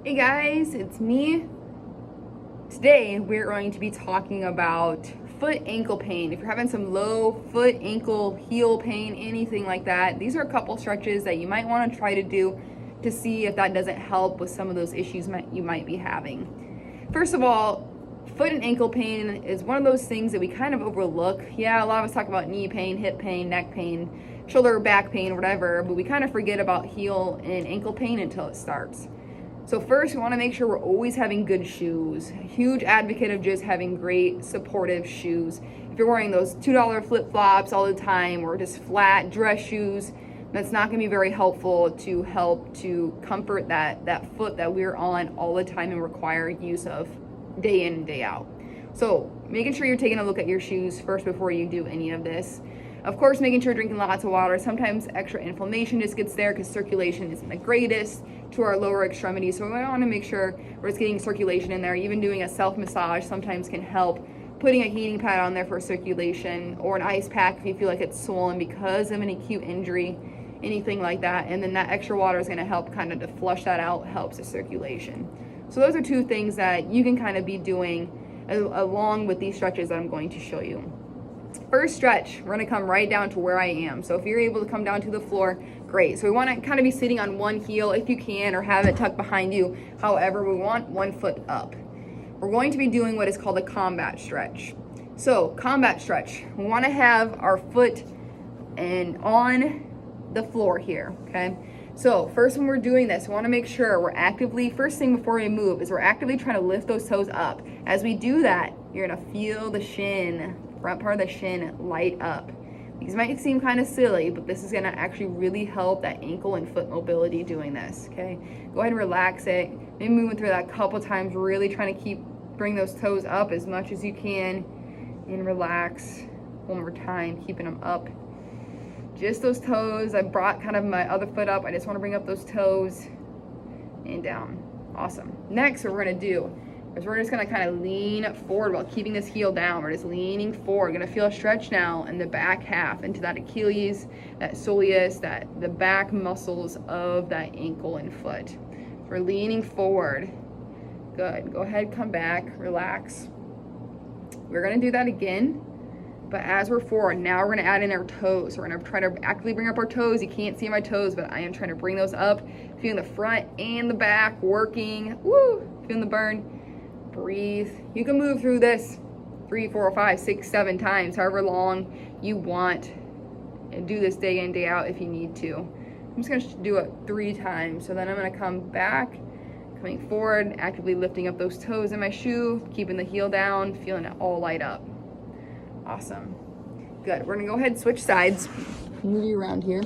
Hey guys, it's me. Today we're going to be talking about foot ankle pain. If you're having some low foot, ankle, heel pain, anything like that, these are a couple stretches that you might want to try to do to see if that doesn't help with some of those issues you might be having. First of all, foot and ankle pain is one of those things that we kind of overlook. Yeah, a lot of us talk about knee pain, hip pain, neck pain, shoulder, back pain, whatever, but we kind of forget about heel and ankle pain until it starts. So first, we want to make sure we're always having good shoes. A huge advocate of just having great supportive shoes. If you're wearing those $2 flip-flops all the time or just flat dress shoes, that's not going to be very helpful to help to comfort that foot that we're on all the time and require use of day in and day out. So making sure you're taking a look at your shoes first before you do any of this. Of course, making sure you're drinking lots of water. Sometimes extra inflammation just gets there because circulation isn't the greatest to our lower extremities. So we want to make sure we're just getting circulation in there. Even doing a self-massage sometimes can help. Putting a heating pad on there for circulation, or an ice pack if you feel like it's swollen because of an acute injury, anything like that. And then that extra water is going to help kind of to flush that out, helps the circulation. So those are two things that you can kind of be doing along with these stretches that I'm going to show you. First stretch, we're going to come right down to where I am. So if you're able to come down to the floor, great. So we want to kind of be sitting on one heel if you can, or have it tucked behind you. However, we want one foot up. We're going to be doing what is called a combat stretch. So combat stretch, we want to have our foot on the floor here, okay? So first, when we're doing this, we want to make sure we're actively, first thing before we move is we're actively trying to lift those toes up. As we do that, you're going to feel the shin, front part of the shin light up. These might seem kind of silly, but this is going to actually really help that ankle and foot mobility doing this, okay? Go ahead and relax it. Maybe moving through that a couple times, really trying to bring those toes up as much as you can, and relax. One more time, keeping them up. Just those toes. I brought kind of my other foot up. I just want to bring up those toes and down. Awesome. Next, what we're going to do is we're just going to kind of lean forward while keeping this heel down. We're just leaning forward. We're going to feel a stretch now in the back half, into that Achilles, that soleus, the back muscles of that ankle and foot. We're leaning forward. Good. Go ahead, come back, relax. We're going to do that again. But as we're forward, now we're going to add in our toes. We're going to try to actively bring up our toes. You can't see my toes, but I am trying to bring those up. Feeling the front and the back working. Woo! Feeling the burn. Breathe. You can move through this 3, 4, 5, 6, 7 times, however long you want. And do this day in, day out if you need to. I'm just going to do it 3 times. So then I'm going to come back, coming forward, actively lifting up those toes in my shoe, keeping the heel down, feeling it all light up. Awesome. Good. We're going to go ahead and switch sides. Move you around here.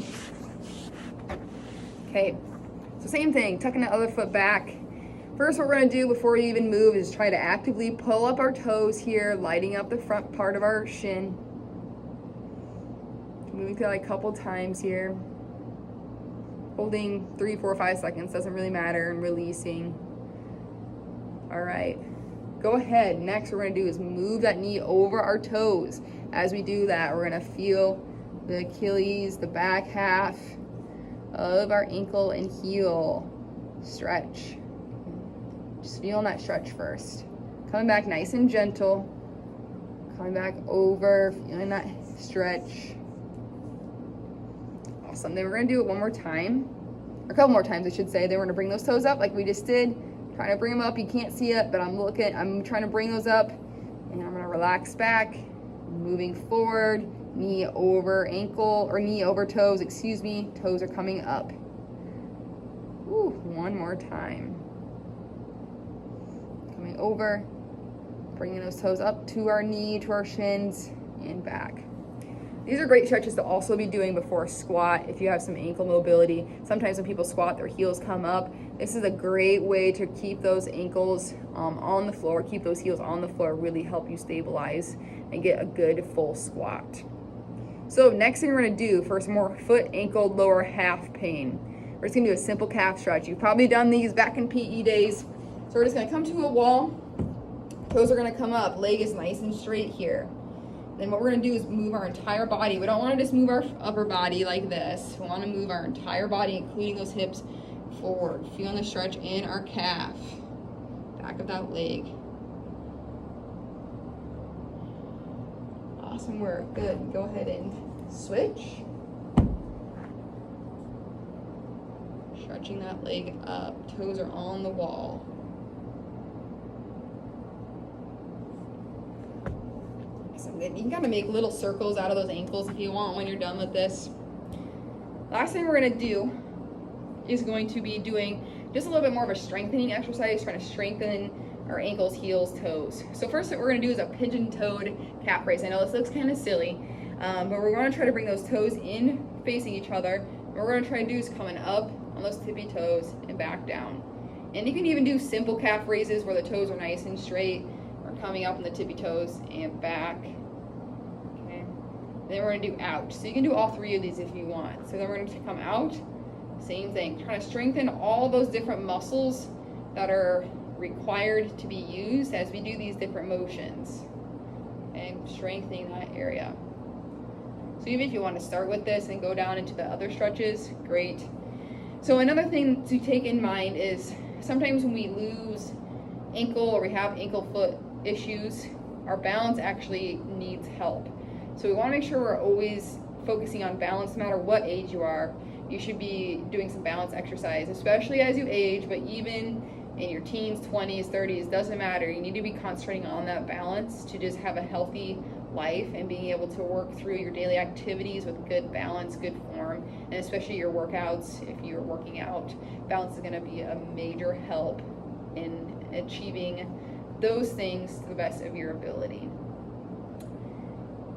Okay. So same thing, tucking the other foot back. First, what we're going to do before we even move is try to actively pull up our toes here, lighting up the front part of our shin. Moving through like a couple times here. Holding 3, 4, 5 seconds, doesn't really matter, and releasing. All right. Go ahead. Next, what we're going to do is move that knee over our toes. As we do that, we're going to feel the Achilles, the back half of our ankle and heel. Stretch. Just feeling that stretch first. Coming back nice and gentle. Coming back over, feeling that stretch. Awesome. Then we're going to do it one more time. Or a couple more times, I should say. Then we're going to bring those toes up like we just did. Trying to bring them up. You can't see it, but I'm trying to bring those up. And I'm going to relax back. Moving forward. Knee over ankle, or knee over toes, excuse me. Toes are coming up. Ooh, one more time. Coming over, bringing those toes up to our knee, to our shins, and back. These are great stretches to also be doing before a squat if you have some ankle mobility. Sometimes when people squat, their heels come up. This is a great way to keep those ankles on the floor, keep those heels on the floor, really help you stabilize and get a good full squat. So next thing we're going to do for some more foot, ankle, lower half pain, we're just going to do a simple calf stretch. You've probably done these back in PE days. So we're just going to come to a wall. Toes are going to come up. Leg is nice and straight here. Then what we're going to do is move our entire body. We don't want to just move our upper body like this. We want to move our entire body, including those hips, forward. Feeling the stretch in our calf, back of that leg. Awesome work, good. Go ahead and switch. Stretching that leg up, toes are on the wall. Awesome, good. You can kind of make little circles out of those ankles if you want when you're done with this. Last thing we're gonna do is going to be doing just a little bit more of a strengthening exercise, trying to strengthen our ankles, heels, toes. So first what we're gonna do is a pigeon-toed calf raise. I know this looks kind of silly, but we're gonna try to bring those toes in facing each other. What we're gonna try to do is coming up on those tippy toes and back down. And you can even do simple calf raises where the toes are nice and straight, or coming up on the tippy toes and back. Okay. Then we're gonna do out. So you can do all three of these if you want. So then we're gonna come out, same thing. Trying to strengthen all those different muscles that are required to be used as we do these different motions. And strengthening that area. So even if you want to start with this and go down into the other stretches, great. So another thing to take in mind is sometimes when we lose ankle or we have ankle foot issues, our balance actually needs help. So we want to make sure we're always focusing on balance no matter what age you are. You should be doing some balance exercise, especially as you age, but even in your teens, 20s, 30s, doesn't matter. You need to be concentrating on that balance to just have a healthy life and being able to work through your daily activities with good balance, good form, and especially your workouts. If you're working out, balance is going to be a major help in achieving those things to the best of your ability.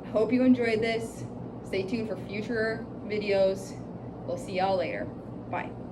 I hope you enjoyed this. Stay tuned for future videos. We'll see y'all later.